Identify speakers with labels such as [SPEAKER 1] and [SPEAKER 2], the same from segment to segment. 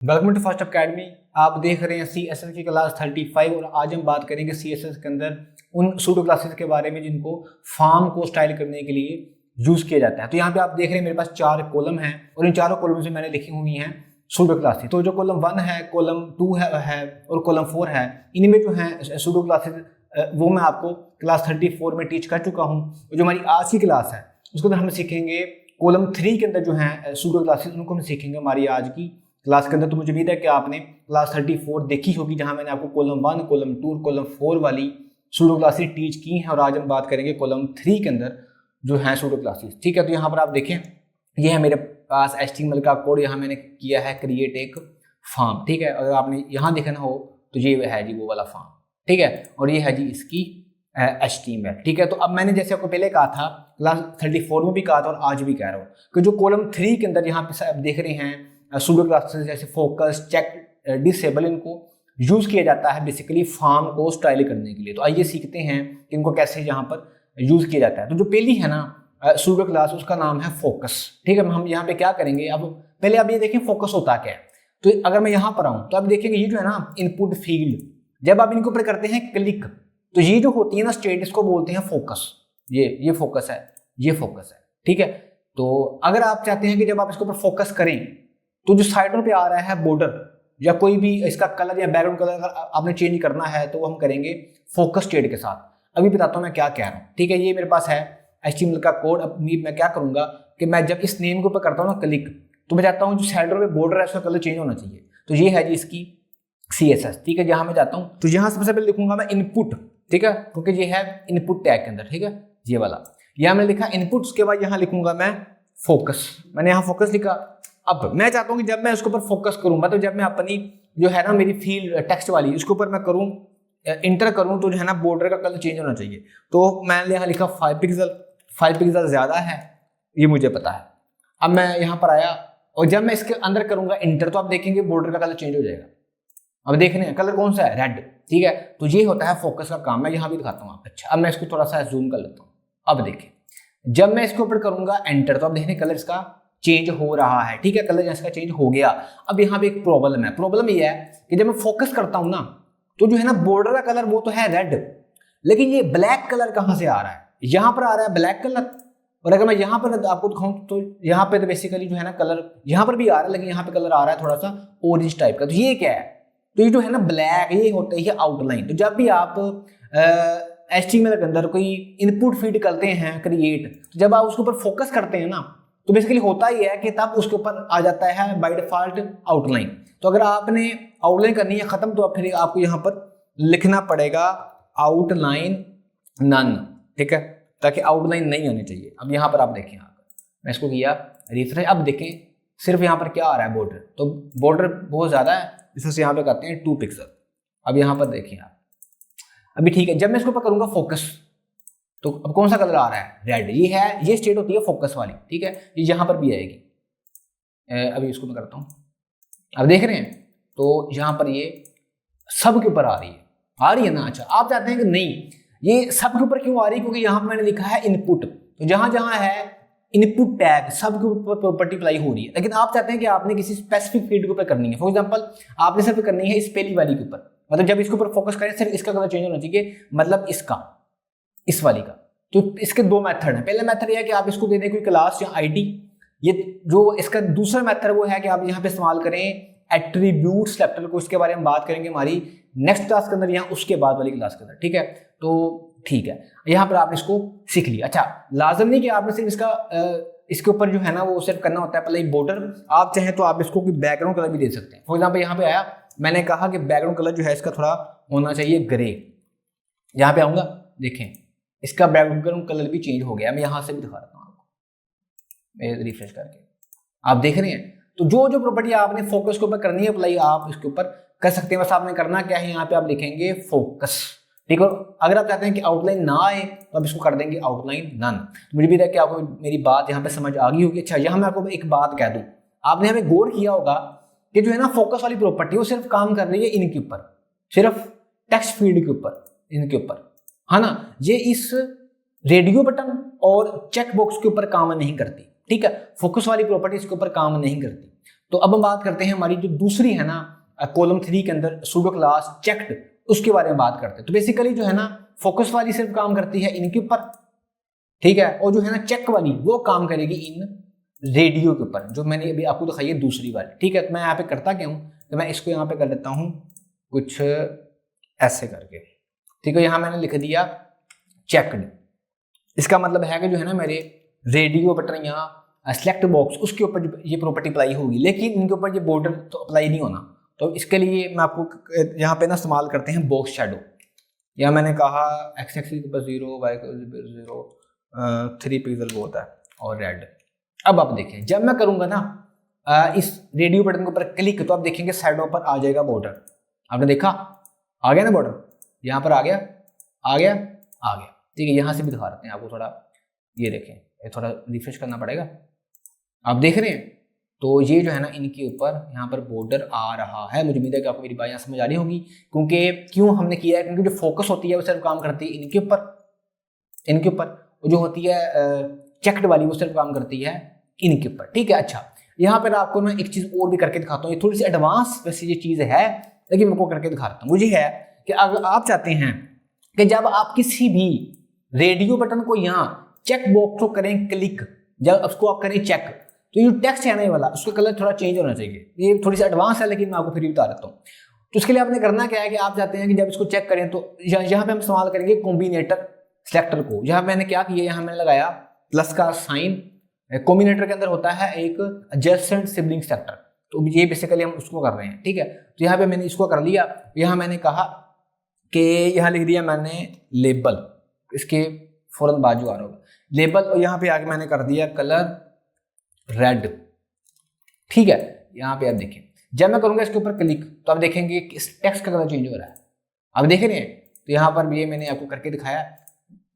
[SPEAKER 1] Welcome to first academy. आप देख रहे हैं CSS की क्लास 35 और आज हम बात करेंगे CSS के अंदर उन सूडो क्लासेस के बारे में जिनको फॉर्म को स्टाइल करने के लिए यूज किया जाता है। तो यहाँ पे आप देख रहे हैं मेरे पास 4 कॉलम हैं और इन चारों कॉलम में मैंने लिखी हुई हैं सूडो क्लासेस। तो जो कॉलम 1 है, कॉलम 2 है और कॉलम 4 है, इनमें जो है सूडो क्लासेस वो मैं आपको क्लास 34 में टीच कर चुका हूँ। जो हमारी आज की क्लास है उसके अंदर हम सीखेंगे कॉलम 3 के अंदर जो है सूडो क्लासेस, उनको हम सीखेंगे हमारी आज की क्लास के अंदर। तो मुझे उम्मीद है कि आपने क्लास 34 देखी होगी जहां मैंने आपको कॉलम 1, कॉलम 2 और कॉलम 4 वाली सूडो क्लासेस टीच की हैं। और आज हम बात करेंगे कॉलम 3 के अंदर जो है सूडो क्लासेस। ठीक है, तो यहाँ पर आप देखें, ये है मेरे पास HTML का कोड। यहाँ मैंने किया है क्रिएट एक फॉर्म। ठीक है, अगर आपने यहाँ देखना हो तो ये है जी वो वाला फॉर्म। ठीक है, और ये है जी इसकी HTML। ठीक है, तो अब मैंने जैसे आपको पहले कहा था, क्लास 34 में भी कहा था और आज भी कह रहा हूँ कि जो कॉलम 3 के अंदर यहाँ पे आप देख रहे हैं सूडो क्लासेस जैसे फोकस, चेक, डिसेबल, इनको यूज किया जाता है बेसिकली फॉर्म को स्टाइल करने के लिए। तो आइए सीखते हैं कि इनको कैसे यहाँ पर यूज किया जाता है। तो जो पहली है ना सूडो क्लास, उसका नाम है फोकस। ठीक है, हम यहाँ पे क्या करेंगे, अब पहले आप ये देखें फोकस होता क्या है। तो अगर मैं यहाँ पर आऊँ तो आप देखेंगे ये जो है ना इनपुट फील्ड, जब आप इनके ऊपर करते हैं क्लिक तो ये जो होती है ना स्टेट, इसको बोलते हैं फोकस। ये फोकस है, ये फोकस है। ठीक है, तो अगर आप चाहते हैं कि जब आप इसके ऊपर फोकस करें तो जो साइडों पे आ रहा है बॉर्डर या कोई भी इसका कलर या बैकग्राउंड कलर अगर आपने चेंज करना है तो हम करेंगे फोकस स्टेट के साथ। अभी बताता हूँ मैं क्या कह रहा हूँ। ठीक है, ये मेरे पास है HTML का कोड। अब मैं क्या करूंगा कि मैं जब इस नेम के ऊपर करता हूँ ना क्लिक, तो मैं चाहता हूँ जो साइडों पे बॉर्डर है उसका कलर चेंज होना चाहिए। तो ये है जी इसकी CSS। ठीक है, यहाँ मैं जाता हूँ तो यहाँ सबसे पहले लिखूंगा मैं इनपुट। ठीक है, क्योंकि ये है इनपुट टैग के अंदर। ठीक है, ये वाला यहाँ मैंने लिखा इनपुट। उसके बाद यहाँ लिखूंगा मैं फोकस। मैंने यहाँ फोकस लिखा। अब मैं चाहता हूं कि जब मैं उसके ऊपर फोकस करूं, मतलब जब मैं अपनी जो है ना मेरी फील्ड टेक्स्ट वाली उसके ऊपर मैं करूं इंटर करूं, तो जो है ना बॉर्डर का कलर चेंज होना चाहिए। तो मैंने यहाँ लिखा 5 पिक्सल। 5 पिक्सल ज्यादा है, ये मुझे पता है। अब मैं यहाँ पर आया और जब मैं इसके अंदर करूंगा इंटर तो आप देखेंगे बॉर्डर का कलर चेंज हो जाएगा। अब देखने हैं कलर कौन सा है, रेड। ठीक है, तो ये होता है फोकस का काम। मैं यहाँ भी दिखाता हूँ। अच्छा, अब मैं इसको थोड़ा सा जूम कर लेता हूँ। अब देखें, जब मैं इसके ऊपर करूंगा एंटर तो अब देखने कलर इसका चेंज हो रहा है। ठीक है, कलर इसका चेंज हो गया। अब यहाँ पे एक प्रॉब्लम है। प्रॉब्लम ये है कि जब मैं फोकस करता हूं ना तो जो है ना बॉर्डर का कलर वो तो है रेड, लेकिन ये ब्लैक कलर कहां से आ रहा है, यहां पर आ रहा है ब्लैक कलर। और अगर मैं यहां पर आपको दिखाऊं तो यहां पे तो बेसिकली जो है ना कलर यहां पर भी आ रहा है, लेकिन यहां पे कलर आ रहा है थोड़ा सा ऑरेंज टाइप का। तो ये क्या है, तो ये जो है ना ब्लैक, ये होता है आउटलाइन। तो जब भी आप HTML के अंदर कोई इनपुट फीड करते हैं क्रिएट, तो जब आप उसके ऊपर फोकस करते हैं ना तो बेसिकली होता ही है कि तब उसके ऊपर आ जाता है बाय डिफॉल्ट आउटलाइन। तो अगर आपने आउटलाइन करनी है खत्म तो फिर आपको यहाँ पर लिखना पड़ेगा आउटलाइन नन। ठीक है, ताकि आउटलाइन नहीं होनी चाहिए। अब यहाँ पर आप देखें, मैं इसको किया रिफ्रेश। अब देखें सिर्फ यहाँ पर क्या आ रहा है बॉर्डर, तो बॉर्डर बहुत ज्यादा है, इससे यहाँ पे करते हैं 2 पिक्सल। अब यहाँ पर देखिए आप, अभी ठीक है। जब मैं इसके ऊपर करूंगा फोकस तो अब कौन सा कलर आ रहा है, रेड। ये है, ये स्टेट होती है फोकस वाली। ठीक है, ये यहां पर भी आएगी। अभी इसको मैं करता हूं, अब देख रहे हैं तो यहां पर ये सब के ऊपर आ रही है ना। अच्छा, आप चाहते हैं कि नहीं ये सब के ऊपर क्यों आ रही है, क्योंकि यहां पर मैंने लिखा है इनपुट। तो जहां जहां है इनपुट टैग सब के ऊपर प्रॉपर्टी अप्लाई हो रही है, लेकिन आप चाहते हैं कि आपने किसी स्पेसिफिक फील्ड के ऊपर करनी है। फॉर एग्जाम्पल आपने सिर्फ करनी है इस पहली वाली के ऊपर, मतलब जब इसके ऊपर फोकस करें सिर्फ इसका कलर चेंज होना चाहिए, मतलब इसका, इस वाली का। तो इसके 2 मेथड हैं। पहला मेथड यह है कि आप इसको दे दें कोई क्लास या आईडी। ये जो इसका दूसरा मेथड वो है कि आप यहाँ पे इस्तेमाल करें एट्रीब्यूट सेलेक्टर को। इसके बारे में बात करेंगे हमारी नेक्स्ट क्लास के अंदर, यहाँ उसके बाद वाली क्लास के अंदर। ठीक है, तो ठीक है, यहाँ पर आपने इसको सीख लिया। अच्छा, लाजम नहीं कि आपने सिर्फ इसके ऊपर जो है ना वो सिर्फ करना होता है पहले बॉर्डर। आप चाहें तो आप इसको कोई बैकग्राउंड कलर भी दे सकते हैं। फॉर एग्जाम्पल यहाँ पे आया, मैंने कहा कि बैकग्राउंड कलर जो है इसका थोड़ा होना चाहिए ग्रे। यहाँ पे आऊंगा, देखें इसका बैकग्राउंड कलर भी चेंज हो गया। मैं यहां से भी दिखा देता हूं आपको, मैं रिफ्रेश करके, आप देख रहे हैं। तो जो जो प्रॉपर्टी आपने फोकस के ऊपर करनी है अप्लाई, आप इसके ऊपर कर सकते हैं। बस आपने करना क्या है, यहाँ पे आप लिखेंगे फोकस। ठीक है, अगर आप चाहते हैं कि आउटलाइन ना आए तो आप इसको कर देंगे आउटलाइन नन। तो मुझे भी कि आपको मेरी बात यहाँ पे समझ आ गई होगी। अच्छा, यहाँ मैं आपको एक बात कह दूं, आपने हमें गौर किया होगा कि जो है ना फोकस वाली प्रॉपर्टी वो सिर्फ काम कर रही है इनके ऊपर, सिर्फ टेक्स्ट फील्ड के ऊपर, इनके ऊपर, है ना। ये इस रेडियो बटन और चेक बॉक्स के ऊपर काम नहीं करती। ठीक है, फोकस वाली प्रॉपर्टी इसके ऊपर काम नहीं करती। तो अब हम बात करते हैं हमारी जो दूसरी है ना कॉलम 3 के अंदर सूडो क्लास चेक्ड, उसके बारे में बात करते हैं। तो बेसिकली जो है ना फोकस वाली सिर्फ काम करती है इनके ऊपर, ठीक है, और जो है ना चेक वाली वो काम करेगी इन रेडियो के ऊपर, जो मैंने अभी आपको दिखाई है दूसरी वाली, ठीक है। तो मैं यहाँ पे करता क्या हूँ, तो मैं इसको यहाँ पे कर लेता हूँ कुछ ऐसे करके, ठीक है। यहाँ मैंने लिख दिया चेकड, इसका मतलब है कि जो है ना मेरे रेडियो बटन यहाँ सेलेक्ट बॉक्स उसके ऊपर ये प्रॉपर्टी अप्लाई होगी, लेकिन इनके ऊपर ये बॉर्डर तो अप्लाई नहीं होना। तो इसके लिए मैं आपको यहाँ पे ना इस्तेमाल करते हैं बॉक्स शेडो। यहाँ मैंने कहा एक्स एक्सिस के ऊपर 0, वाई के ऊपर 0, 3 पिक्सल वो होता है और रेड। अब आप देखें जब मैं करूँगा ना इस रेडियो बटन के ऊपर क्लिक, तो आप देखेंगे साइडों पर आ जाएगा बॉर्डर। आपने देखा आ गया ना बॉर्डर, यहाँ पर आ गया आ गया आ गया, ठीक है। यहाँ से भी दिखा देते हैं आपको थोड़ा, ये देखें, ये थोड़ा रिफ्रेश करना पड़ेगा, आप देख रहे हैं। तो ये जो है ना इनके ऊपर यहाँ पर बॉर्डर आ रहा है। मुझे उम्मीद है कि आपको मेरी बात यहाँ समझ आ रही होगी, क्योंकि क्यों हमने किया है, क्योंकि जो फोकस होती है वो सिर्फ काम करती है इनके ऊपर, इनके ऊपर, जो होती है चेक्ड वाली वो सिर्फ काम करती है इनके ऊपर, ठीक है। अच्छा, यहाँ पर आपको मैं एक चीज़ और भी करके दिखाता हूँ, ये थोड़ी सी एडवांस वैसे ये चीज़ है, लेकिन मैं आपको करके दिखाता हूँ। मुझे है कि अगर आप चाहते हैं कि जब आप किसी भी रेडियो बटन को यहाँ चेक बॉक्स को करें क्लिक, जब उसको आप करें चेक, तो ये टेक्स्ट है ना ये वाला, उसका कलर थोड़ा चेंज होना चाहिए। ये थोड़ी सी एडवांस है, लेकिन मैं आपको फिर भी बता देता हूँ। तो उसके लिए आपने करना क्या है कि आप चाहते हैं कि जब इसको चेक करें तो यहाँ पे हम इस्तेमाल करेंगे कॉम्बिनेटर सेलेक्टर को। यहाँ मैंने क्या किया, यहाँ मैंने लगाया प्लस का साइन। कॉम्बिनेटर के अंदर होता है एक एडजेसेंट सिबलिंग सेलेक्टर, तो ये बेसिकली हम उसको कर रहे हैं, ठीक है। तो यहाँ पे मैंने इसको कर लिया। यहाँ मैंने कहा कि यहाँ लिख दिया मैंने लेबल, इसके फौरन बाजू आ रहा होगा लेबल, और यहाँ पे आगे मैंने कर दिया कलर रेड, ठीक है। यहाँ पे आप देखें जब मैं करूँगा इसके ऊपर क्लिक, तो आप देखेंगे कि इस टेक्स्ट का कलर चेंज हो रहा है, आप देख रहे हैं। तो यहाँ पर भी ये मैंने आपको करके दिखाया।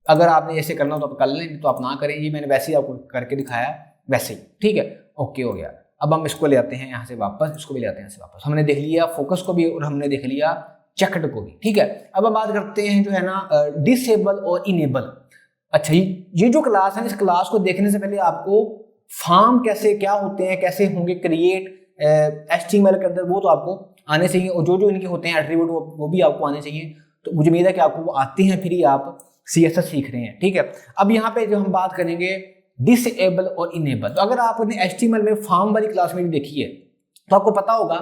[SPEAKER 1] अगर आपने ऐसे करना हो तो आप कर लें, तो आप ना करें, ये मैंने वैसे ही आपको करके दिखाया वैसे ही, ठीक है। ओके हो गया। अब हम इसको ले आते हैं यहाँ से वापस, इसको भी ले आते हैं यहाँ से वापस। हमने देख लिया फोकस को भी और हमने देख लिया चेकड को भी, ठीक है। अब हम बात करते हैं जो है ना डिसेबल और इनेबल। अच्छा, ये जो क्लास है, इस क्लास को देखने से पहले आपको फॉर्म कैसे क्या होते हैं, कैसे होंगे क्रिएट HTML के अंदर, वो तो आपको आने चाहिए, और जो जो इनके होते हैं एट्रीब्यूट वो भी आपको आने चाहिए। तो मुझे उम्मीद है कि आपको वो आते हैं, फिर ही आप CSS सीख रहे हैं, ठीक है। अब यहाँ पे जो हम बात करेंगे डिसेबल और इनेबल, तो अगर आपने HTML में फॉर्म वाली क्लास में भी देखी है तो आपको पता होगा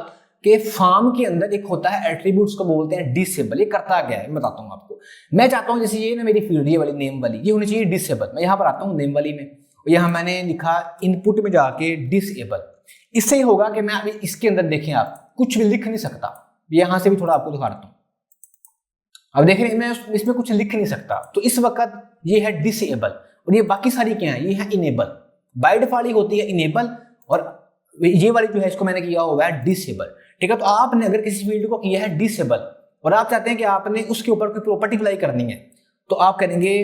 [SPEAKER 1] कि फॉर्म के अंदर एक होता है एट्रीब्यूट्स को बोलते हैं डिसेबल। ये करता क्या है मैं बताता हूँ आपको। मैं चाहता हूँ जैसे ये ना मेरी फील्ड ये वाली नेम वाली, ये होनी चाहिए डिसेबल। मैं यहाँ पर आता हूँ नेम वाली में, यहाँ मैंने लिखा इनपुट में जाके डिसेबल। इससे ही होगा कि मैं अभी इसके अंदर देखें आप कुछ भी लिख नहीं सकता। यहाँ से भी थोड़ा आपको दिखा देता हूँ, अब देख रहे हैं मैं इसमें कुछ लिख नहीं सकता। तो इस वक्त ये है डिसेबल, और ये बाकी सारी क्या है, ये है इनेबल। बाय डिफॉल्ट होती है इनेबल, और ये वाली जो है इसको मैंने किया हुआ है डिसेबल, ठीक है। तो आपने अगर किसी फील्ड को किया है डिसेबल और आप चाहते हैं कि आपने उसके ऊपर कोई प्रॉपर्टी अप्लाई करनी है, तो आप करेंगे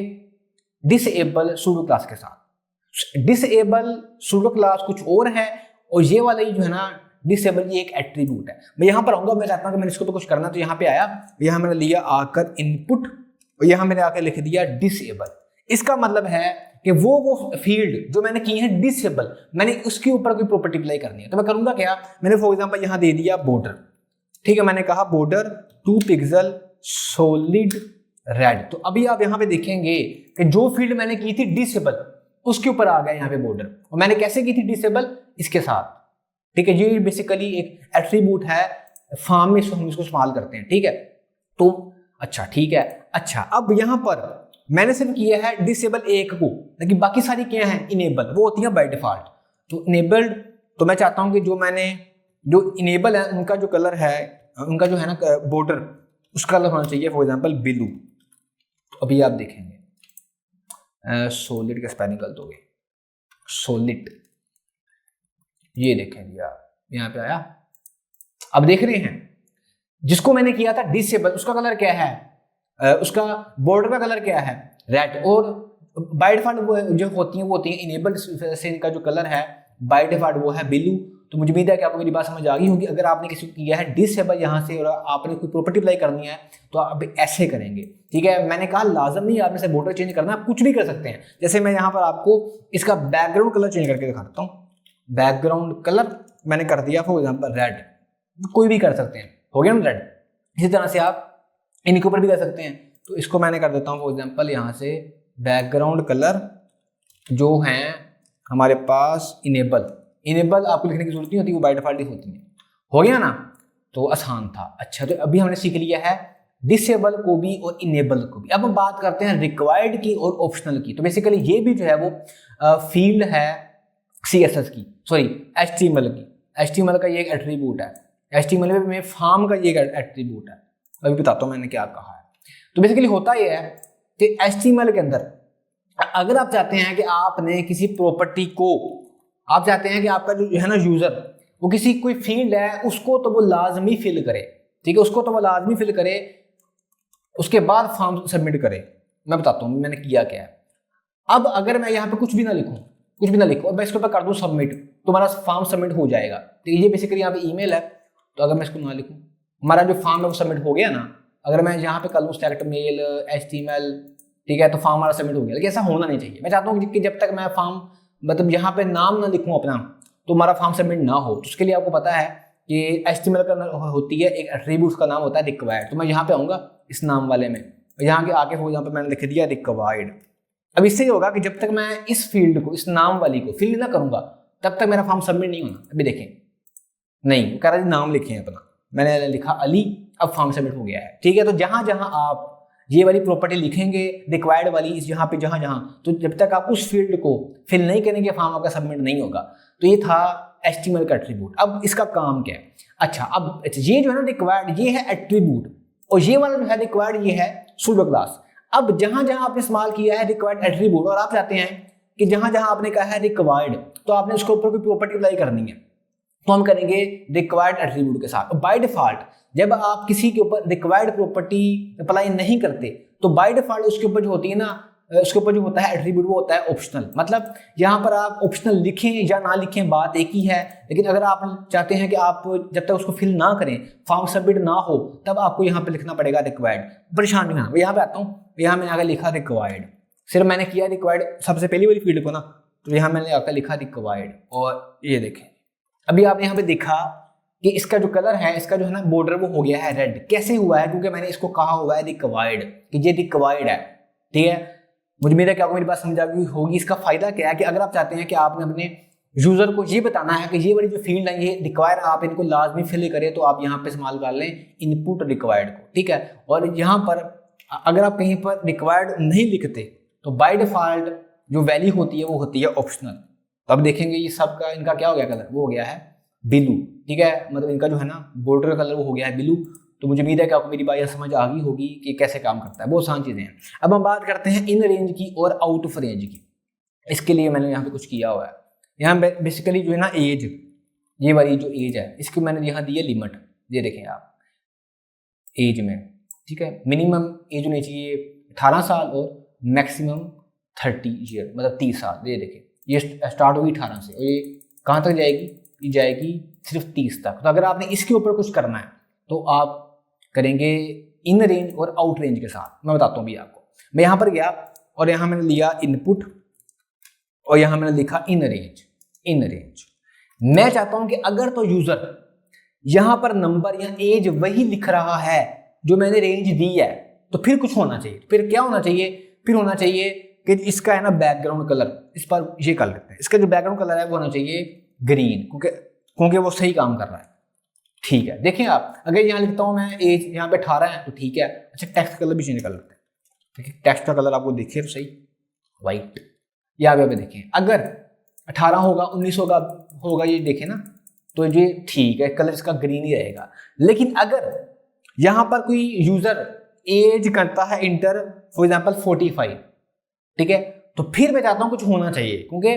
[SPEAKER 1] डिसेबल सूडो क्लास के साथ। डिसेबल सूडो क्लास कुछ और है, और ये वाला जो है ना डिसेबल ये एक एट्रीब्यूट है। मैं यहाँ पर आऊंगा, मैं चाहता हूँ कि मैंने इसके ऊपर कुछ करना, तो यहाँ पे आया, यहाँ मैंने लिया आकर इनपुट, और यहाँ मैंने आकर लिख दिया डिसेबल। इसका मतलब है कि वो फील्ड जो मैंने की है डिसेबल, मैंने उसके ऊपर कोई प्रॉपर्टी अप्लाई करनी है। तो मैं करूंगा क्या, मैंने फॉर एग्जांपल यहाँ दे दिया बॉर्डर, ठीक है। मैंने कहा बॉर्डर 2 पिक्सल सॉलिड रेड। तो अभी आप यहाँ पे देखेंगे कि जो फील्ड मैंने की थी डिसेबल उसके ऊपर आ गया यहाँ पे बॉर्डर, और मैंने कैसे की थी डिसेबल, इसके साथ, ठीक है। ये बेसिकली एक एट्रीब्यूट है फॉर्म में, हम इसको इस्तेमाल करते हैं, ठीक है। तो अच्छा ठीक है। अच्छा, अब यहाँ पर मैंने सिर्फ किया है डिसेबल एक को, लेकिन बाकी सारी क्या है इनेबल, वो होती है बाय डिफॉल्ट। तो इनेबल्ड, तो मैं चाहता हूं कि जो इनेबल है उनका जो कलर है, उनका जो है ना बॉर्डर, उसका कलर होना चाहिए फॉर एग्जांपल ब्लू। तो अभी आप देखेंगे सॉलिड का स्पेलिंग गलत हो गया, सॉलिड, ये देखेंगे आप यहाँ पे आया। अब देख रहे हैं जिसको मैंने किया था डिसेबल, उसका कलर क्या है, उसका बॉर्डर का कलर क्या है रेड, और बाय डिफॉल्ट वो जो होती है इनेबल्ड से इनका जो कलर है बाय डिफॉल्ट वो है ब्लू। तो मुझे उम्मीद है कि आपको मेरी बात समझ आ गई होगी। अगर आपने किसी को किया है डिसेबल यहाँ से और आपने कोई प्रॉपर्टी अप्लाई करनी है तो आप ऐसे करेंगे, ठीक है। मैंने कहा लाजम नहीं आपने से बॉर्डर चेंज करना, आप कुछ भी कर सकते हैं। जैसे मैं यहाँ पर आपको इसका बैकग्राउंड कलर चेंज करके दिखाता हूँ। बैकग्राउंड कलर मैंने कर दिया फॉर एग्जाम्पल रेड, कोई भी कर सकते हैं, हो गया ना रेड। इसी तरह से आप इनके ऊपर भी कर सकते हैं। तो इसको मैंने कर देता हूँ फॉर एग्जाम्पल यहाँ से बैकग्राउंड कलर जो हैं हमारे पास इनेबल आपको लिखने की जरूरत नहीं होती, वो बाय डिफॉल्ट होती है। हो गया ना, तो आसान था। अच्छा, तो अभी हमने सीख लिया है डिसेबल को भी और इनेबल को भी। अब हम बात करते हैं रिक्वायर्ड की और ऑप्शनल की। तो बेसिकली ये भी जो है वो फील्ड है CSS की, सॉरी HTML की। HTML का ये एक एट्रीब्यूट है, HTML में फॉर्म का ये एक एट्रीब्यूट है। अभी बताता हूँ मैंने क्या कहा है। तो बेसिकली होता ये है कि HTML के अंदर अगर आप चाहते हैं कि आपने किसी प्रॉपर्टी को, आप चाहते हैं कि आपका जो है ना यूजर, वो किसी कोई फील्ड है उसको तो वो लाजमी फिल करे, ठीक है, उसको तो वो लाजमी फिल करे, उसके बाद फॉर्म सबमिट करे। मैं बताता हूँ मैंने किया क्या है। अब अगर मैं यहाँ पे कुछ भी ना लिखूँ और मैं इसके ऊपर कर दूँ सबमिट, तो हमारा फॉर्म सबमिट हो जाएगा। तो ये बेसिकली यहाँ पे ईमेल है, तो अगर मैं इसको ना लिखूँ, हमारा जो फॉर्म है वो सबमिट हो गया ना। अगर मैं यहाँ पे कर लूँ सेलेक्ट मेल HTML, ठीक है, तो फॉर्म हमारा सबमिट हो गया। लेकिन ऐसा होना नहीं चाहिए। मैं चाहता हूँ कि जब तक मैं फॉर्म मतलब यहाँ पे नाम ना लिखूँ अपना, तो हमारा फॉर्म सबमिट ना हो। तो उसके लिए आपको पता है कि HTML का होती है एक एट्रीब्यूट, उसका नाम होता है रिक्वायर्ड। तो मैं यहाँ पे आऊँगा इस नाम वाले में, यहाँ के आगे हो, यहाँ पे मैंने लिख दिया रिक्वायर्ड। अब इससे ये होगा कि जब तक मैं इस फील्ड को, इस नाम वाली को फिल ना करूँगा, तब तक मेरा फॉर्म सबमिट नहीं होना। अभी देखें, नहीं, वो कह रहा है नाम लिखे अपना, मैंने लिखा अली, अब फॉर्म सबमिट हो गया है, ठीक है। तो जहाँ जहाँ आप ये वाली प्रॉपर्टी लिखेंगे रिक्वायर्ड वाली, इस यहाँ पे जहाँ जहाँ, तो जब तक आप उस फील्ड को फिल नहीं करेंगे फॉर्म आपका सबमिट नहीं होगा। तो ये था HTML का एट्रीब्यूट। अब इसका काम क्या है? अच्छा, अब ये जो है ना रिक्वायर्ड, ये है एट्रीब्यूट, और ये वाला जो है रिक्वायर्ड, ये है सूडो क्लास। अब जहां जहां आपने इस्तेमाल किया है रिक्वायर्ड एट्रीब्यूट, और आप चाहते हैं कि जहां जहां आपने कहा है रिक्वायर्ड, तो आपने उसके ऊपर कोई प्रॉपर्टी अप्लाई करनी है, तो हम करेंगे रिक्वायर्ड एट्रीब्यूट के साथ। बाय डिफॉल्ट जब आप किसी के ऊपर रिक्वायर्ड प्रॉपर्टी अप्लाई नहीं करते, तो बाय डिफॉल्ट उसके ऊपर जो होती है ना, उसके ऊपर जो होता है एट्रीब्यूट, वो होता है ऑप्शनल। मतलब यहाँ पर आप ऑप्शनल लिखें या ना लिखें बात एक ही है, लेकिन अगर आप चाहते हैं कि आप जब तक उसको फिल ना करें, फॉर्म सबमिट ना हो, तब आपको यहाँ पे लिखना पड़ेगा रिक्वायर्ड। परेशान नहीं होना। यहाँ पे आता हूँ, यहाँ मैंने आगे लिखा रिक्वायर्ड, सिर्फ मैंने किया रिक्वायर्ड सबसे पहली वाली फील्ड को ना, तो यहाँ मैंने आकर लिखा रिक्वायर्ड। और ये देखें, अभी आपने यहाँ पे देखा कि इसका जो कलर है, इसका जो है ना बॉर्डर, वो हो गया है रेड। कैसे हुआ है? क्योंकि मैंने इसको कहा हुआ है रिक्वायर्ड, कि ये रिक्वायर्ड है, ठीक है। मुझे मेरा क्या मेरी बात समझ आ गई होगी। इसका फायदा क्या है कि अगर आप चाहते हैं कि आपने अपने यूजर को ये बताना है कि ये वाली जो फील्ड है ये रिक्वायर, आप इनको लाजमी फिल करें, तो आप यहाँ पे इस्तेमाल कर लें इनपुट रिक्वायर्ड को, ठीक है। और यहाँ पर अगर आप कहीं पर रिक्वायर्ड नहीं लिखते, तो बाय डिफॉल्ट जो वैल्यू होती है वो होती है ऑप्शनल। तो अब देखेंगे ये सबका, इनका क्या हो गया कलर, वो हो गया है ब्लू, ठीक है। मतलब इनका जो है ना बॉर्डर का कलर वो हो गया है ब्लू। तो मुझे उम्मीद है कि आपको मेरी बात समझ आ गई होगी कि कैसे काम करता है। बहुत आसान चीज़ें हैं। अब हम बात करते हैं इन रेंज की और आउट ऑफ रेंज की। इसके लिए मैंने यहाँ पे कुछ किया हुआ है। यहाँ बेसिकली जो है ना एज, ये वाली जो एज है, इसकी मैंने यहाँ दी है लिमिट। ये देखें आप एज में, ठीक है, मिनिमम एज होनी चाहिए 18 साल और मैक्सिमम 30 ईयर, मतलब 30 साल। ये देखें, ये स्टार्ट होगी 18 से और ये कहाँ तक जाएगी? ये जाएगी सिर्फ 30 तक। तो अगर आपने इसके ऊपर कुछ करना है तो आप करेंगे इन रेंज और आउट रेंज के साथ। मैं बताता हूँ भी आपको। मैं यहाँ पर गया और यहाँ मैंने लिया इनपुट और यहाँ मैंने लिखा इन रेंज। मैं चाहता हूँ कि अगर तो यूजर यहाँ पर नंबर या एज वही लिख रहा है जो मैंने रेंज दी है, तो फिर कुछ होना चाहिए। फिर क्या होना चाहिए? फिर होना चाहिए कि इसका है ना बैकग्राउंड कलर, इस पर ये कर लेते हैं। इसका जो बैकग्राउंड कलर है वो होना चाहिए ग्रीन, क्योंकि वो सही काम कर रहा है, ठीक है। देखें आप, अगर यहाँ लिखता हूँ मैं एज यहाँ पे 18 है तो ठीक है। अच्छा, टेक्स्ट कलर भी चेंज कर लेते हैं। देखिए टेक्स्ट का कलर आपको देखिए तो सही, वाइट। यहाँ पे देखें, अगर 18 होगा 19 होगा ये देखें ना, तो ये ठीक है, कलर इसका ग्रीन ही रहेगा। लेकिन अगर यहाँ पर कोई यूजर एज करता है इंटर फॉर एग्जाम्पल 45, ठीक है, तो फिर मैं चाहता हूँ कुछ होना चाहिए, क्योंकि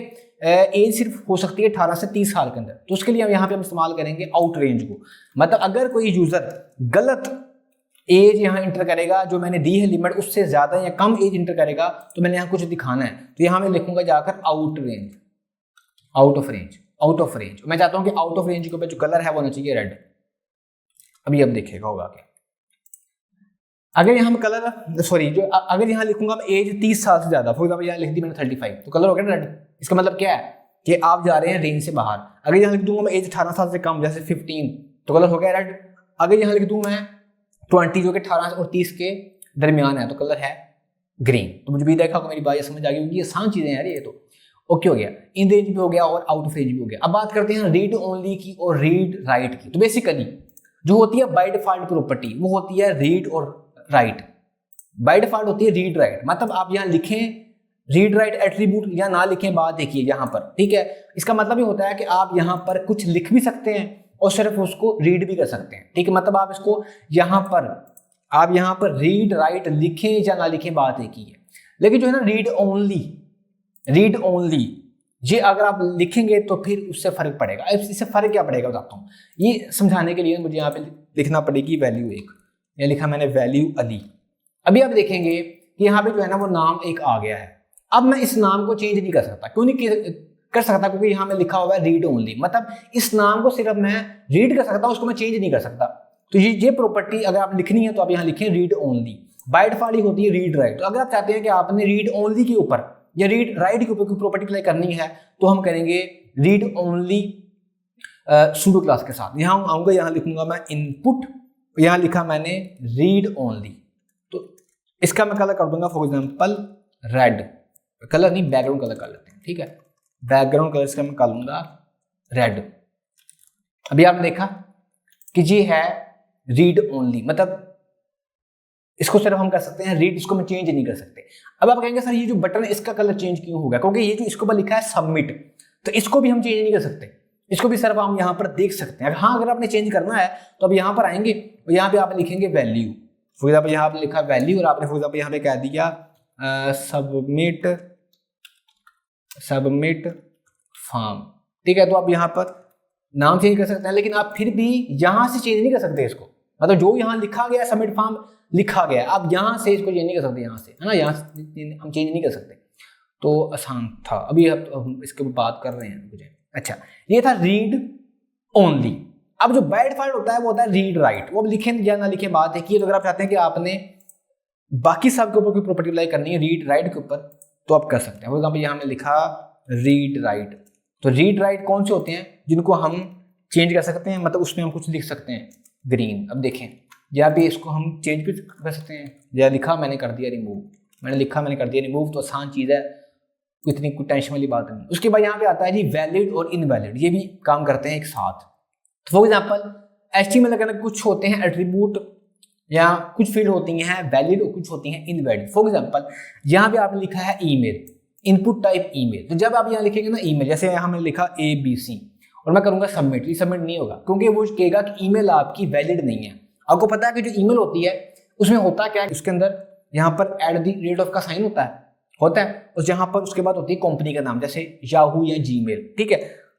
[SPEAKER 1] एज सिर्फ हो सकती है 18 से 30 साल के अंदर। तो उसके लिए यहाँ पे हम इस्तेमाल करेंगे आउट रेंज को। मतलब अगर कोई यूजर गलत एज यहाँ इंटर करेगा, जो मैंने दी है लिमिट, उससे ज्यादा या कम एज इंटर करेगा, तो मैंने यहाँ कुछ दिखाना है, तो यहाँ मैं लिखूंगा जाकर out range, out of range. मैं चाहता हूँ कि आउट ऑफ रेंज के ऊपर जो कलर है वो होना चाहिए रेड। अभी अब देखिएगा होगा क्या। अगर यहाँ कलर जो अगर यहाँ लिखूंगा मैं एज 30 साल से ज्यादा, फॉर एग्जाम्पल यहाँ लिख दी मैंने 35, तो कलर हो गया ना रेड। इसका मतलब क्या है कि आप जा रहे हैं रेंज से बाहर। अगर यहाँ लिख दूंगा मैं एज 18 साल से कम, जैसे 15, तो कलर हो गया रेड। अगर यहाँ लिख दूं मैं 20, जो कि 18 और 30 के दरमियान है, तो कलर है ग्रीन। तो मुझे भी देखा कि मेरी बात समझ आ गई होगी, ये आसान चीजें हैं ये तो। ओके हो गया, इन रेंज भी हो गया और आउट ऑफ रेंज भी हो गया। अब बात करते हैं रीड ओनली की और रीड राइट की। तो बेसिकली जो होती है बाय डिफॉल्ट प्रॉपर्टी वो होती है रीड और राइट। बाय डिफॉल्ट होती है रीड राइट, मतलब आप यहाँ लिखें रीड राइट एट्रीब्यूट या ना लिखें, बात देखिए यहाँ पर, ठीक है। इसका मतलब ये होता है कि आप यहाँ पर कुछ लिख भी सकते हैं और सिर्फ उसको रीड भी कर सकते हैं, ठीक है। मतलब आप इसको यहाँ पर रीड राइट लिखें या ना लिखें, बात एक ही है। लेकिन जो है ना रीड ओनली ये अगर आप लिखेंगे तो फिर उससे फर्क पड़ेगा। इससे फर्क क्या पड़ेगा बताता हूँ। ये समझाने के लिए मुझे यहाँ पे लिखना पड़ेगी वैल्यू एक, या लिखा मैंने वैल्यू अली। अभी आप देखेंगे कि यहाँ पे जो है ना वो नाम एक आ गया है। अब मैं इस नाम को चेंज नहीं कर सकता, क्यों नहीं कर सकता? क्योंकि यहाँ में लिखा हुआ है रीड ओनली, मतलब इस नाम को सिर्फ मैं रीड कर सकता हूँ, उसको मैं चेंज नहीं कर सकता। तो ये प्रॉपर्टी अगर आप लिखनी है तो आप यहाँ लिखें रीड ओनली। बाय डिफॉल्ट होती है रीड राइट। तो अगर आप चाहते हैं कि आपने रीड ओनली के ऊपर या रीड राइट के ऊपर कोई प्रॉपर्टी अप्लाई करनी है तो हम करेंगे रीड ओनली सूडो क्लास के साथ। यहाँ आऊंगा, यहाँ लिखूंगा मैं इनपुट, यहाँ लिखा मैंने रीड ओनली। तो इसका मैं कलर कर दूंगा फॉर एग्जाम्पल रेड, कलर नहीं बैकग्राउंड कलर कर लेते हैं, ठीक है। बैकग्राउंड कलर इसका मैं कर लूंगा रेड। अभी आपने देखा कि ये है रीड ओनली, मतलब इसको सिर्फ हम कर सकते हैं रीड, इसको हम चेंज नहीं कर सकते। अब आप कहेंगे सर ये जो बटन है इसका कलर चेंज क्यों होगा? क्योंकि ये जो इसके ऊपर लिखा है सबमिट, तो इसको भी हम चेंज नहीं कर सकते, इसको भी सिर्फ हम यहाँ पर देख सकते हैं। हाँ, अगर आपने चेंज करना है तो अब यहाँ पर आएंगे और यहाँ पे आप लिखेंगे वैल्यू। फॉर एग्जाम्पल यहाँ पे लिखा वैल्यू और आपने फॉर एग्जाम्पल यहाँ पे कह दिया सबमिट फॉर्म, ठीक है। तो आप यहाँ पर नाम चेंज कर सकते हैं, लेकिन आप फिर भी यहाँ से चेंज नहीं कर सकते इसको। मतलब जो यहाँ लिखा गया सबमिट फॉर्म लिखा गया, आप यहाँ से इसको चेंज नहीं कर सकते, यहाँ से, है ना, यहाँ से हम चेंज नहीं कर सकते। तो आसान था। अभी हम इसके ऊपर बात कर रहे हैं मुझे। अच्छा, ये था रीड ओनली। अब जो बाय डिफॉल्ट होता है वो होता है रीड राइट। वो अब लिखें या ना लिखें बात है कि तो अगर आप चाहते हैं कि आपने बाकी सब के ऊपर कोई प्रॉपर्टी अप्लाई करनी है रीड राइट के ऊपर, तो आप कर सकते हैं। फॉर एग्जाम्पल यहाँ हमने लिखा रीड राइट। तो रीड राइट कौन से होते हैं जिनको हम चेंज कर सकते हैं, मतलब उसमें हम कुछ लिख सकते हैं ग्रीन। अब देखें, या भी इसको हम चेंज भी कर सकते हैं, या लिखा मैंने कर दिया रिमूव, मैंने लिखा मैंने कर दिया रिमूव। तो आसान चीज़ है, इतनी कोई टेंशन वाली बात नहीं। उसके बाद यहाँ पे आता है जी वैलिड और इनवैलिड, ये भी काम करते हैं एक साथ। तो फॉर एग्जाम्पल HTML के अंदर कुछ होते हैं एट्रीब्यूट या कुछ फील्ड होती हैं वैलिड और कुछ होती हैं इनवैलिड। फॉर एग्जाम्पल यहाँ पे आपने लिखा है ईमेल, इनपुट टाइप ईमेल। तो जब आप यहाँ लिखेंगे ना ईमेल, जैसे यहाँ मैंने लिखा ABC और मैं करूँगा सबमिट, ये सबमिट नहीं होगा क्योंकि वो कहेगा कि ईमेल आपकी वैलिड नहीं है। आपको पता है कि जो ईमेल होती है उसमें होता क्या है, उसके अंदर यहाँ पर @ का साइन होता है और जहाँ पर उसके बाद होती है कंपनी का नाम, जैसे याहू या जीमेल, ठीक है।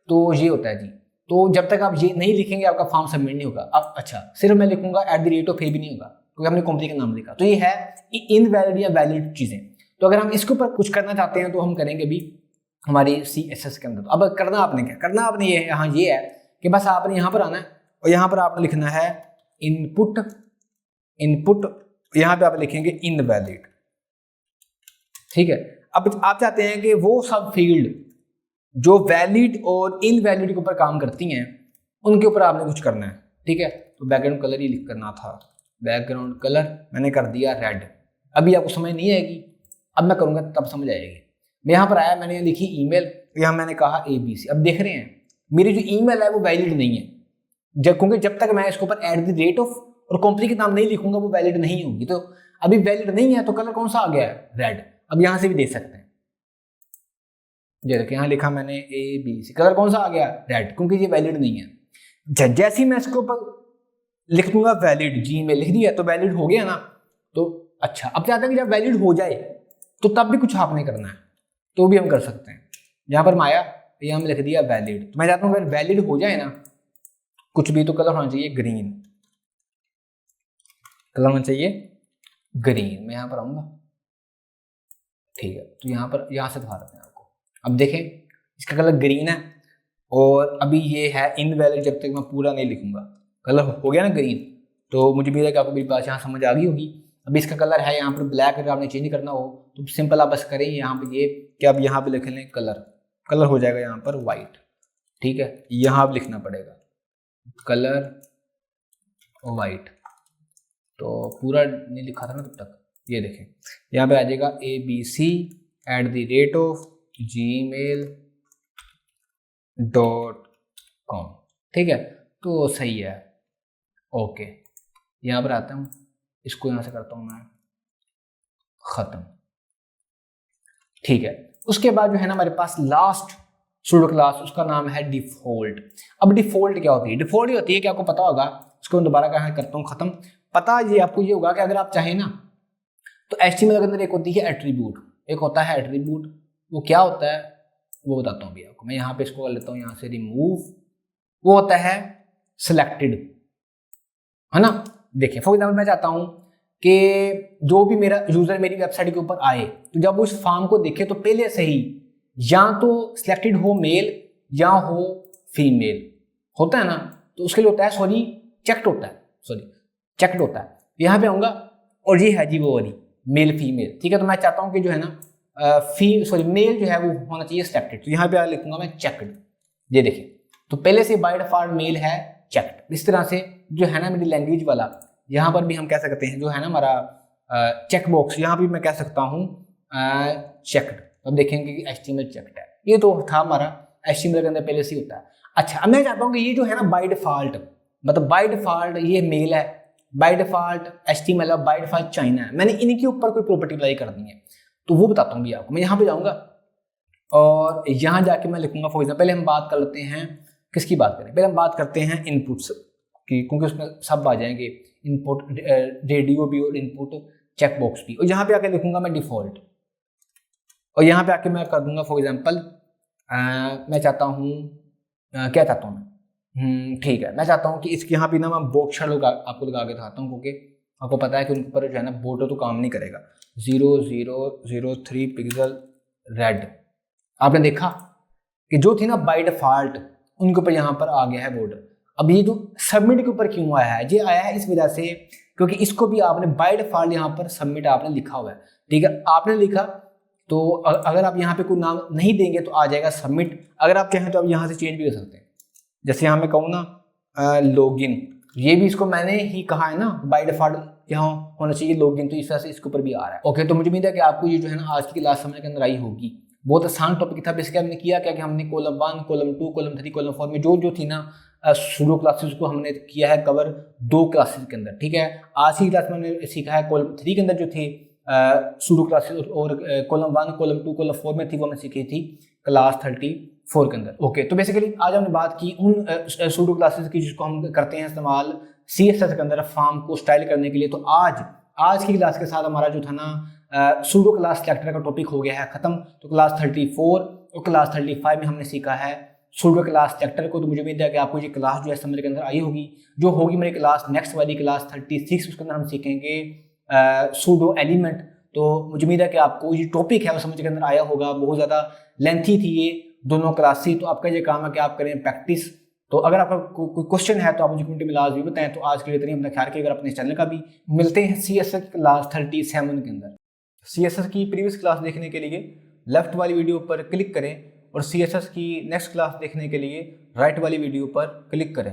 [SPEAKER 1] तो ये होता है जी। तो जब तक आप ये नहीं लिखेंगे आपका फॉर्म सबमिट नहीं होगा। अब अच्छा, सिर्फ मैं लिखूंगा @ भी नहीं होगा क्योंकि हमने कंपनी का नाम लिखा। तो ये है इनवैलिड या वैलिड चीजें। तो अगर हम इसके ऊपर कुछ करना चाहते हैं तो हम करेंगे अभी हमारी CSS के अंदर। अब करना आपने क्या करना, आपने ये यहाँ ये है कि बस आपने यहाँ पर आना है और यहाँ पर आपने लिखना है इनपुट, यहाँ पे आप लिखेंगे इनवैलिड, ठीक है। अब आप चाहते हैं कि वो सब फील्ड जो वैलिड और इनवैलिड के ऊपर काम करती हैं उनके ऊपर आपने कुछ करना है, ठीक है। तो बैकग्राउंड कलर ही लिख करना था, बैकग्राउंड कलर मैंने कर दिया रेड। अभी आपको समझ नहीं आएगी, अब मैं करूँगा तब समझ आएगी। मैं यहाँ पर आया, मैंने लिखी ईमेल, यहाँ मैंने कहा ABC। अब देख रहे हैं मेरी जो ईमेल है वो वैलिड नहीं है, क्योंकि जब तक मैं इसके ऊपर @ और कंपनी के नाम नहीं लिखूंगा वो वैलिड नहीं होगी। तो अभी वैलिड नहीं है तो कलर कौन सा आ गया है, रेड। अब यहाँ से भी देख सकते हैं, ये देखिए यहाँ लिखा मैंने ABC, कलर कौन सा आ गया, रेड, क्योंकि ये वैलिड नहीं है। जैसे ही मैं इसके ऊपर लिख दूंगा वैलिड, जीमेल लिख दिया तो वैलिड हो गया ना। तो अच्छा, अब चाहते हैं कि जब वैलिड हो जाए तो तब भी कुछ आपने करना है, तो भी हम कर सकते हैं। यहाँ पर माया यहाँ में लिख दिया वैलिड। तो मैं चाहता हूँ अगर वैलिड हो जाए ना कुछ भी तो कलर होना चाहिए ग्रीन, कलर होना चाहिए ग्रीन। मैं यहाँ पर आऊँगा, ठीक है। तो यहाँ से दिखा देते हैं आपको। अब देखें इसका कलर ग्रीन है और अभी ये है इनवैलिड। जब तक मैं पूरा नहीं लिखूंगा कलर हो गया ना ग्रीन, तो मुझे भी लगा आपको मेरी बात यहाँ समझ आ गई होगी। अभी इसका कलर है यहाँ पर ब्लैक, अगर आपने चेंज करना हो तो सिंपल आप बस करें यहाँ पे ये कि आप यहाँ पे लिख लें कलर हो जाएगा यहाँ पर वाइट, ठीक है, यहाँ अब लिखना पड़ेगा कलर वाइट। तो पूरा नहीं लिखा था ना तब तक, ये देखें यहाँ पे आ जाएगा abc@gmail.com, ठीक है, तो सही है। ओके, यहाँ पर आता हूँ, इसको यहाँ से करता हूँ मैं ख़त्म, ठीक है। उसके बाद जो है ना हमारे पास लास्ट सूडो क्लास, उसका नाम है डिफ़ॉल्ट। अब डिफ़ॉल्ट क्या होती है? डिफ़ॉल्ट ये होती है कि आपको पता होगा, इसको मैं दोबारा कहाँ करता हूँ ख़त्म। पता ये आपको ये होगा कि अगर आप चाहें ना तो HTML के अंदर एक होती है एट्रीब्यूट, एक होता है एट्रीब्यूट। वो क्या होता है वो बताता हूँ अभी आपको। मैं यहाँ पे इसको कर लेता हूँ यहाँ से रिमूव। वो होता है सिलेक्टेड, है ना। देखिए फॉर एग्जाम्पल मैं चाहता हूँ कि जो भी मेरा यूजर मेरी वेबसाइट के ऊपर आए तो जब वो इस फॉर्म को देखे तो पहले से ही या तो सिलेक्टेड हो मेल या हो फीमेल, होता है ना। तो उसके लिए होता है चेक्ड होता है। यहाँ पे आऊँगा और ये है जी वो वाली मेल फीमेल, ठीक है। तो मैं चाहता हूँ कि जो है ना मेल जो है वो होना चाहिए सिलेक्टेड, तो यहाँ पे लिखूंगा मैं चेक्ड। ये देखिए, तो पहले से बाय डिफॉल्ट मेल है चेक्ड। इस तरह से जो है ना मेरी लैंग्वेज वाला, यहाँ पर भी हम कह सकते हैं जो है ना हमारा चेक बॉक्स, यहाँ भी मैं कह सकता हूँ चेक्ड। अब देखेंगे कि HTML चेक्ड है। ये तो था हमारा HTML के अंदर पहले से ही होता है। अच्छा, अब मैं चाहता हूँ कि ये जो है ना बाय डिफॉल्ट, मतलब बाय डिफॉल्ट ये मेल है, बाय डिफॉल्ट HTML है, बाय डिफॉल्ट चाइना है, मैंने इनके ऊपर कोई प्रॉपर्टी अप्लाई कर दी है तो वो बताता हूँ भी आपको। मैं यहाँ पे जाऊँगा और यहाँ जाके मैं लिखूंगा फॉर एग्जाम्पल, पहले हम बात कर लेते हैं किसकी बात करें, पहले हम बात करते हैं इनपुट्स की, क्योंकि उसमें सब आ जाएंगे, इनपुट रेडियो भी और इनपुट चेक बॉक्स भी। और यहाँ पे आके लिखूंगा मैं डिफॉल्ट, और यहाँ पे आके मैं कर दूंगा फॉर एग्जाम्पल मैं चाहता हूँ क्या चाहता हूँ मैं, ठीक है, मैं चाहता हूँ कि इसके यहाँ पे ना मैं बॉक्स आपको लगा के दिखाता हूँ, क्योंकि आपको पता है कि उन पर जो है ना बॉर्डर तो काम नहीं करेगा। 0003 पिक्सल रेड, आपने देखा कि जो थी ना बाय डिफॉल्ट उनके ऊपर यहाँ पर आ गया है बॉर्डर। अब ये जो सबमिट के ऊपर क्यों आया है, ये आया है इस वजह से क्योंकि इसको भी आपने बाय डिफॉल्ट यहाँ पर सबमिट आपने लिखा हुआ है, ठीक है। आपने लिखा तो अगर आप यहाँ पे कोई नाम नहीं देंगे तो आ जाएगा सबमिट। अगर आप चाहें तो आप यहाँ से चेंज भी कर सकते हैं। जैसे यहाँ मैं कहूँ ना लॉगिन, ये भी इसको मैंने ही कहा है ना बाय डिफॉल्ट यहाँ होना चाहिए लॉगिन, तो इस तरह से इसके ऊपर भी आ रहा है। ओके, तो मुझे उम्मीद है कि आपको ये जो है ना आज की क्लास समझ के अंदर आई होगी। बहुत आसान टॉपिक था। बेसिकली हमने किया क्या कि हमने कॉलम 1, कॉलम 2, कॉलम 3, कॉलम 4 में जो थी ना सूडो क्लासेस को हमने किया है कवर 2 क्लासेस के अंदर, ठीक है। आज की क्लास में हमने सीखा है कॉलम 3 के अंदर जो थी सूडो क्लासेस, और कॉलम 1, कॉलम 2, कॉलम 4 में थी वो हमने सीखी थी क्लास 34 के अंदर। ओके, तो बेसिकली आज हमने बात की उन सूडो क्लासेस की जिसको हम करते हैं इस्तेमाल CSS के अंदर फॉर्म को स्टाइल करने के लिए। तो आज की क्लास के साथ हमारा जो था ना सूडो क्लास सेलेक्टर का टॉपिक हो गया है खत्म। तो क्लास 34 और क्लास 35 में हमने सीखा है सूडो क्लास सेलेक्टर को। तो मुझे उम्मीद है कि आपको ये क्लास जो है समझ के अंदर आई होगी। जो होगी मेरी क्लास नेक्स्ट वाली क्लास 36, उसके अंदर हम सीखेंगे सूडो एलिमेंट। तो मुझे उम्मीद है कि आपको ये टॉपिक है वो समझ के अंदर आया होगा। बहुत ज़्यादा लेंथी थी ये दोनों क्लासेस, तो आपका ये काम है कि आप करें प्रैक्टिस। तो अगर आपका कोई क्वेश्चन है तो आप मुझे कमेंट में लाजमी बताएं। तो आज के लिए इतनी अपना ख्याल रखिए। अगर अपने चैनल का भी मिलते हैं CSS क्लास 37 के अंदर। CSS की प्रीवियस क्लास देखने के लिए लेफ्ट वाली वीडियो पर क्लिक करें और CSS की नेक्स्ट क्लास देखने के लिए राइट वाली वीडियो पर क्लिक करें।